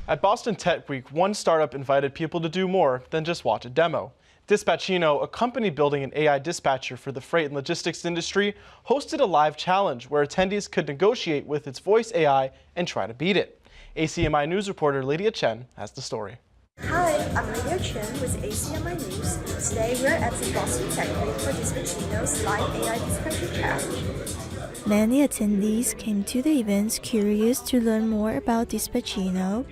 At Boston Tech Week, one startup invited people to do more than just watch a demo. Dispatchino, a company building an AI dispatcher for the freight and logistics industry, hosted a live challenge where attendees could negotiate with its voice AI and try to beat it. ACMi News reporter Lydia Chen has the story. Hi, I'm Lydia Chen with ACMi News. Today we're at the Boston Tech Week for Dispatchino's live AI dispatcher challenge. Many attendees came to the event curious to learn more about Dispatchino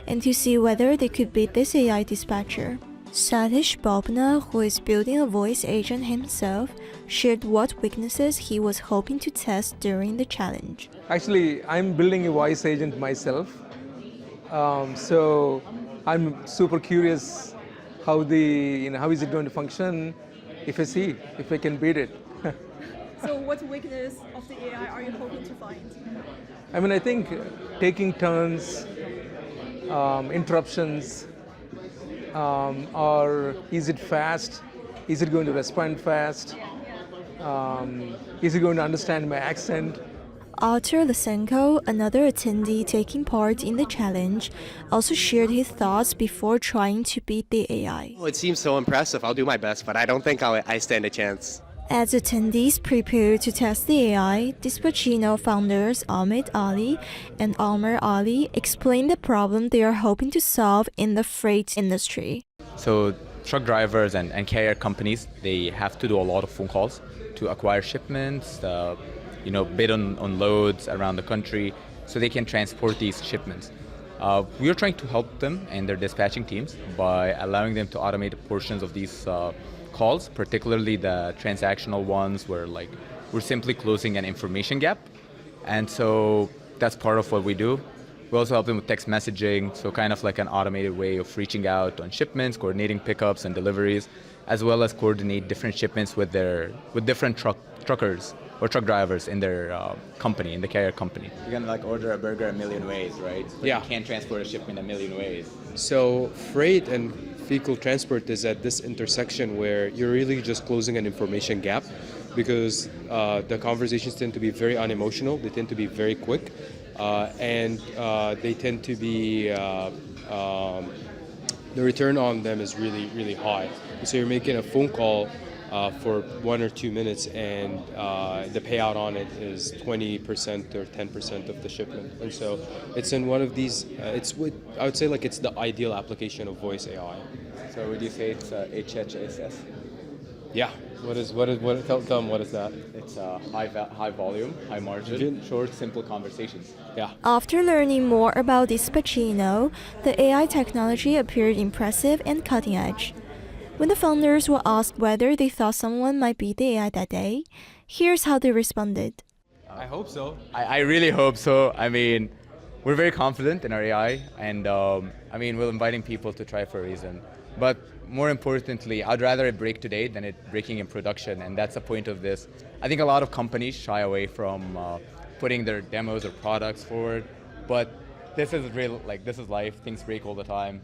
and to see whether they could beat this AI dispatcher. Satish Bobna, who is building a voice agent himself, shared what weaknesses he was hoping to test during the challenge. Actually, I'm building a voice agent myself, so I'm super curious how is it going to function if I can beat it. So what weakness of the AI are you hoping to find? I think taking turns, interruptions, or is it fast? Is it going to respond fast? Is it going to understand my accent? Artur Lysenko, another attendee taking part in the challenge, also shared his thoughts before trying to beat the AI. Well, it seems so impressive. I'll do my best, but I don't think I stand a chance. As attendees prepare to test the AI, Dispatchino founders Ahmed Ali and Amr Ali explain the problem they are hoping to solve in the freight industry. So truck drivers and carrier companies, they have to do a lot of phone calls to acquire shipments, bid on loads around the country so they can transport these shipments. We are trying to help them and their dispatching teams by allowing them to automate portions of these calls, particularly the transactional ones where we're simply closing an information gap. And so that's part of what we do. We also help them with text messaging, so kind of like an automated way of reaching out on shipments, coordinating pickups and deliveries, as well as coordinate different shipments with different truckers or truck drivers in their company, in the carrier company. You're gonna order a burger a million ways, right? But yeah. You can't transport a shipment a million ways. So freight and vehicle transport is at this intersection where you're really just closing an information gap, because the conversations tend to be very unemotional, they tend to be very quick, and they tend to be, the return on them is really, really high. So you're making a phone call for 1 or 2 minutes, and the payout on it is 20% or 10% of the shipment. And so it's in one of these, I would say it's the ideal application of voice AI. So would you say it's HHSS? Yeah. Tell them what is that? It's high volume, high margin, short, simple conversations. Yeah. After learning more about Dispatchino, the AI technology appeared impressive and cutting edge. When the founders were asked whether they thought someone might beat the AI that day, here's how they responded. I hope so. I really hope so. We're very confident in our AI, and we're inviting people to try for a reason. But more importantly, I'd rather it break today than it breaking in production, and that's the point of this. I think a lot of companies shy away from putting their demos or products forward, but this is real. This is life. Things break all the time.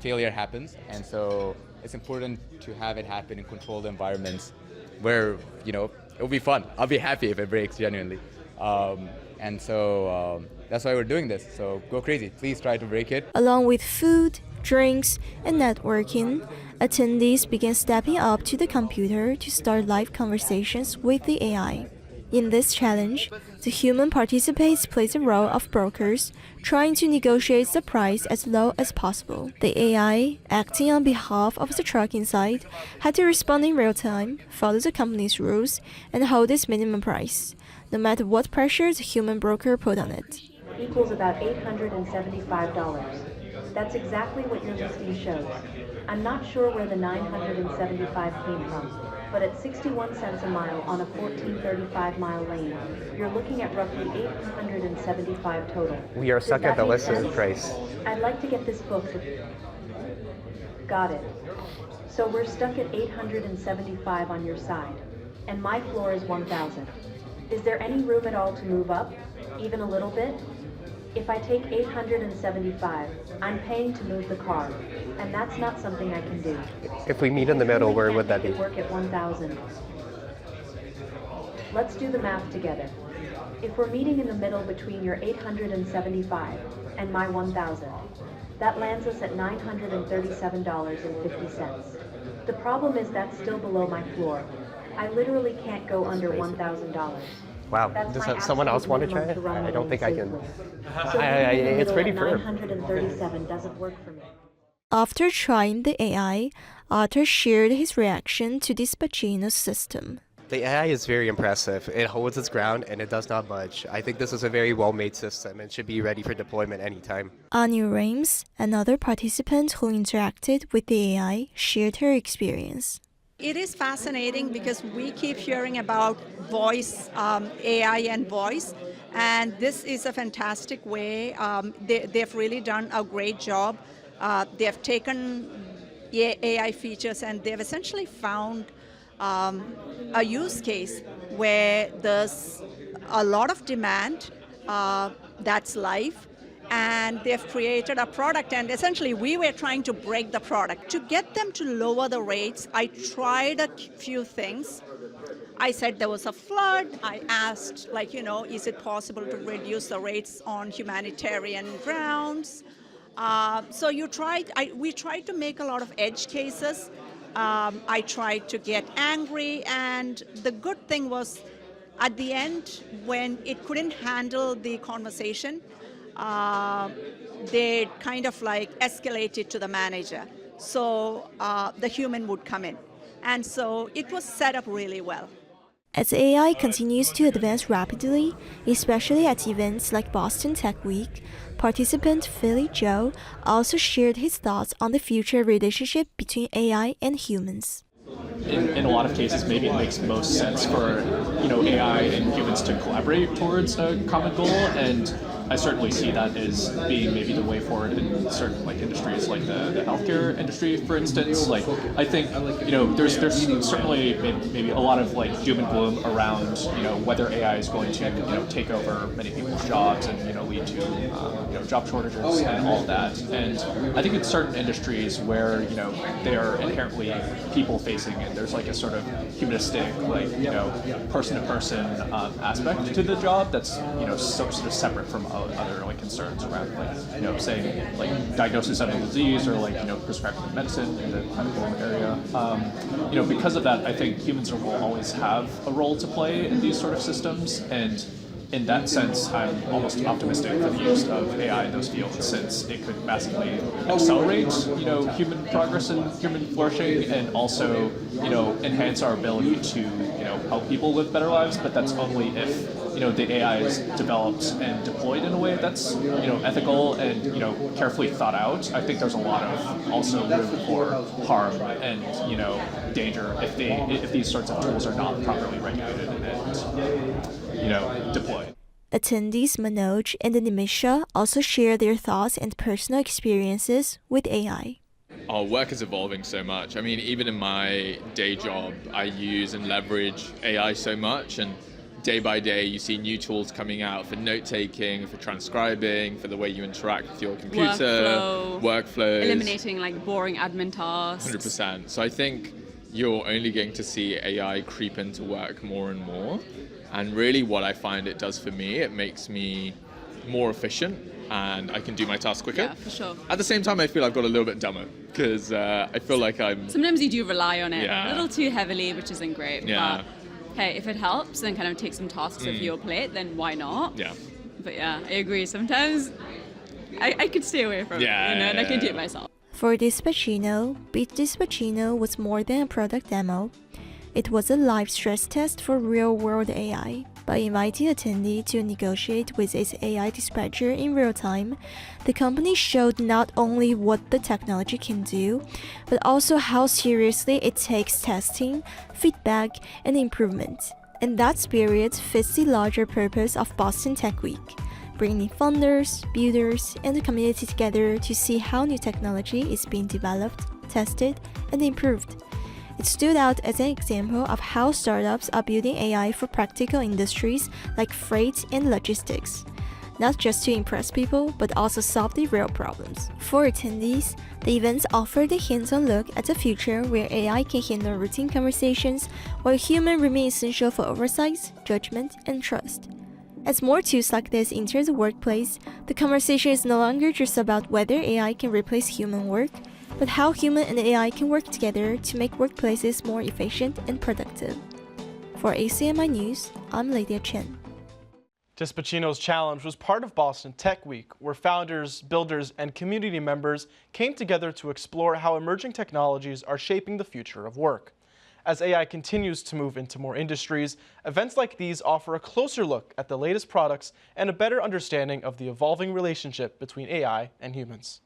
Failure happens, and so it's important to have it happen in controlled environments where it'll be fun. I'll be happy if it breaks genuinely, and so that's why we're doing this. So go crazy, please try to break it. Along with food, drinks, and networking, attendees began stepping up to the computer to start live conversations with the AI. In this challenge, the human participants plays a role of brokers, trying to negotiate the price as low as possible. The AI, acting on behalf of the truck inside, had to respond in real time, follow the company's rules, and hold its minimum price, no matter what pressure the human broker put on it. Equals about $875. That's exactly what your listing shows. I'm not sure where the 975 came from, but at 61 cents a mile on a 1435-mile lane, you're looking at roughly $875 total. We are stuck at the listed price. I'd like to get this booked. Got it. So we're stuck at 875 on your side, and my floor is 1,000. Is there any room at all to move up, even a little bit? If I take 875, I'm paying to move the car, and that's not something I can do. If we meet in the middle, where would that be? Work at 1,000. Let's do the math together. If we're meeting in the middle between your 875 and my 1,000, that lands us at $937.50. The problem is that's still below my floor. I literally can't go under $1,000. Wow, That's does my someone else want to try absolute it? minimum I don't think I can. So It's pretty firm. 937 doesn't work for me. After trying the AI, Arthur shared his reaction to Dispatchino's system. The AI is very impressive. It holds its ground and it does not budge. I think this is a very well-made system and should be ready for deployment anytime. Anu Rames, another participant who interacted with the AI, shared her experience. It is fascinating because we keep hearing about voice, AI and voice, and this is a fantastic way. They've really done a great job. They've taken AI features and they've essentially found a use case where there's a lot of demand that's live, and they've created a product, and essentially we were trying to break the product. To get them to lower the rates, I tried a few things. I said there was a flood. I asked, is it possible to reduce the rates on humanitarian grounds? So we tried to make a lot of edge cases. I tried to get angry, and the good thing was at the end, when it couldn't handle the conversation, they kind of escalated to the manager. So the human would come in. And so it was set up really well. As AI continues to advance rapidly, especially at events like Boston Tech Week, participant Philly Joe also shared his thoughts on the future relationship between AI and humans. In a lot of cases, maybe it makes most sense for AI and humans to collaborate towards a common goal, and I certainly see that as being maybe the way forward in certain industries like the healthcare industry, for instance. I think there's certainly maybe a lot of doom and gloom around whether AI is going to take over many people's jobs and lead to job shortages and all of that. And I think in certain industries where they are inherently people facing and there's a sort of humanistic person to person aspect to the job that's sort of separate from other concerns around saying diagnosis of a disease or prescribing medicine in the medical area. Because of that, I think humans will always have a role to play in these sort of systems, and in that sense, I'm almost optimistic for the use of AI in those fields, since it could massively accelerate, human progress and human flourishing, and also, enhance our ability to, help people live better lives. But that's only if, the AI is developed and deployed in a way that's, ethical and, carefully thought out. I think there's a lot of also room for harm and, danger if these sorts of tools are not properly regulated and deployed. Attendees Manoj and Nimisha also share their thoughts and personal experiences with AI. Our work is evolving so much. I mean, even in my day job, I use and leverage AI so much, and day by day you see new tools coming out for note-taking, for transcribing, for the way you interact with your computer, workflows. Eliminating boring admin tasks. 100%. So I think you're only going to see AI creep into work more and more. And really what I find it does for me, it makes me more efficient and I can do my tasks quicker. Yeah, for sure. At the same time, I feel I've got a little bit dumber because I feel like I'm... Sometimes you do rely on it a little too heavily, which isn't great. Yeah. But hey, if it helps and kind of take some tasks off your plate, then why not? Yeah. But yeah, I agree. Sometimes I could stay away from it, and I can do it myself. For Dispatchino, Beat Dispatchino was more than a product demo. It was a live stress test for real-world AI. By inviting attendees to negotiate with its AI dispatcher in real time, the company showed not only what the technology can do, but also how seriously it takes testing, feedback, and improvement. And that spirit fits the larger purpose of Boston Tech Week, bringing funders, builders, and the community together to see how new technology is being developed, tested, and improved. It stood out as an example of how startups are building AI for practical industries like freight and logistics. not just to impress people, but also solve the real problems. For attendees, the events offered a hands-on look at a future where AI can handle routine conversations, while humans remain essential for oversight, judgment, and trust. As more tools like this enter the workplace, the conversation is no longer just about whether AI can replace human work, but how human and AI can work together to make workplaces more efficient and productive. For ACMi News, I'm Lydia Chen. Dispatchino's challenge was part of Boston Tech Week, where founders, builders, and community members came together to explore how emerging technologies are shaping the future of work. As AI continues to move into more industries, events like these offer a closer look at the latest products and a better understanding of the evolving relationship between AI and humans.